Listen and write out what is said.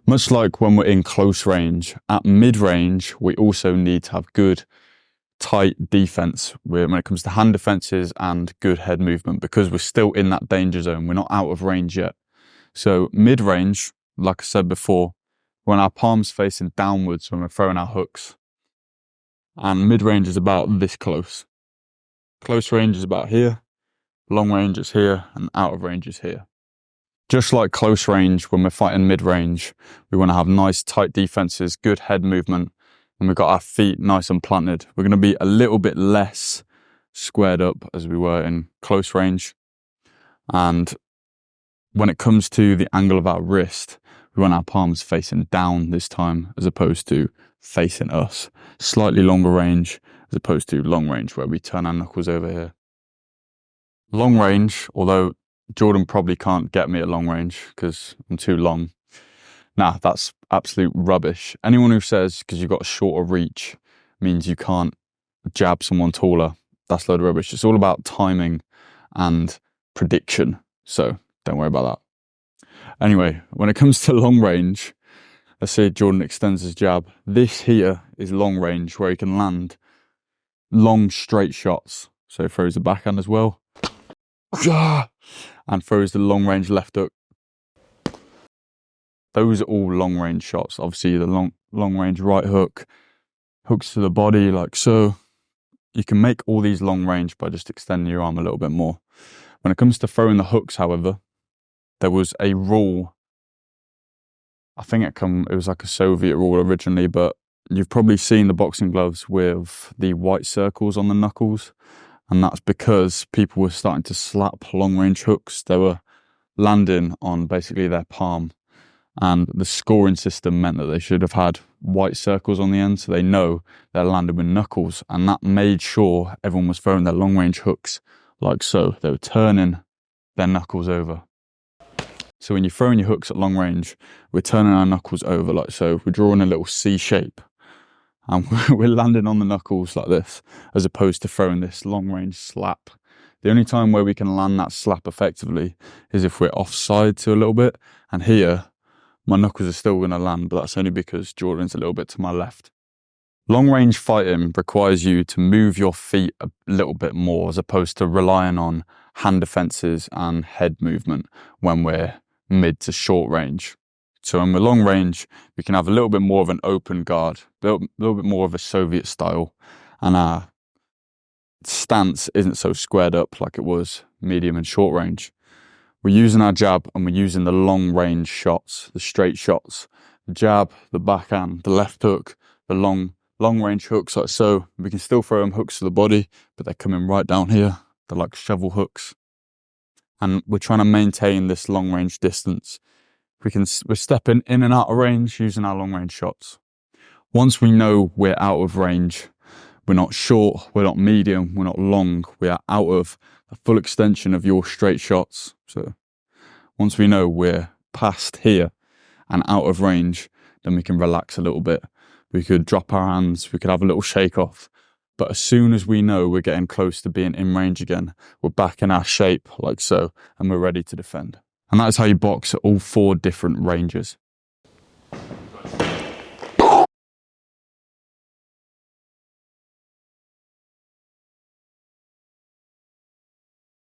Much like when we're in close range, at mid-range, we also need to have good, tight defense when it comes to hand defenses and good head movement, because we're still in that danger zone. We're not out of range yet. So mid-range, like I said before, when our palms facing downwards when we're throwing our hooks, and mid-range is about this close. Close range is about here, long range is here, and out of range is here. Just like close range, when we're fighting mid-range, we want to have nice tight defenses, good head movement, and we've got our feet nice and planted. We're going to be a little bit less squared up as we were in close range. And when it comes to the angle of our wrist, we want our palms facing down this time as opposed to facing us. Slightly longer range as opposed to long range where we turn our knuckles over here. Long range, although Jordan probably can't get me at long range because I'm too long. Nah, that's absolute rubbish. Anyone who says because you've got a shorter reach means you can't jab someone taller, that's a load of rubbish. It's all about timing and prediction. So don't worry about that. Anyway, when it comes to long range, let's say Jordan extends his jab. This here is long range where he can land long straight shots. So he throws the backhand as well. And throws the long range left hook. Those are all long range shots. Obviously the long range right hook, hooks to the body like so. You can make all these long range by just extending your arm a little bit more. When it comes to throwing the hooks, however, there was a rule. I think it was like a Soviet rule originally, but you've probably seen the boxing gloves with the white circles on the knuckles. And that's because people were starting to slap long range hooks. They were landing on basically their palm. And the scoring system meant that they should have had white circles on the end so they know they're landing with knuckles. And that made sure everyone was throwing their long range hooks like so. They were turning their knuckles over. So when you're throwing your hooks at long range, we're turning our knuckles over like so. We're drawing a little C shape. And we're landing on the knuckles like this, as opposed to throwing this long range slap. The only time where we can land that slap effectively is if we're offside to a little bit. And here, my knuckles are still going to land, but that's only because Jordan's a little bit to my left. Long range fighting requires you to move your feet a little bit more, as opposed to relying on hand defenses and head movement when we're mid to short range. So when we're long range, we can have a little bit more of an open guard, a little bit more of a Soviet style, and our stance isn't so squared up like it was medium and short range. We're using our jab and we're using the long range shots, the straight shots, the jab, the backhand, the left hook, the long range hooks like so. We can still throw them hooks to the body, but they're coming right down here. They're like shovel hooks. And we're trying to maintain this long range distance. We're stepping in and out of range using our long range shots. Once we know we're out of range, we're not short, we're not medium, we're not long, we are out of the full extension of your straight shots. So once we know we're past here and out of range, then we can relax a little bit. We could drop our hands, we could have a little shake off. But as soon as we know we're getting close to being in range again, we're back in our shape like so, and we're ready to defend. And that is how you box at all 4 different ranges.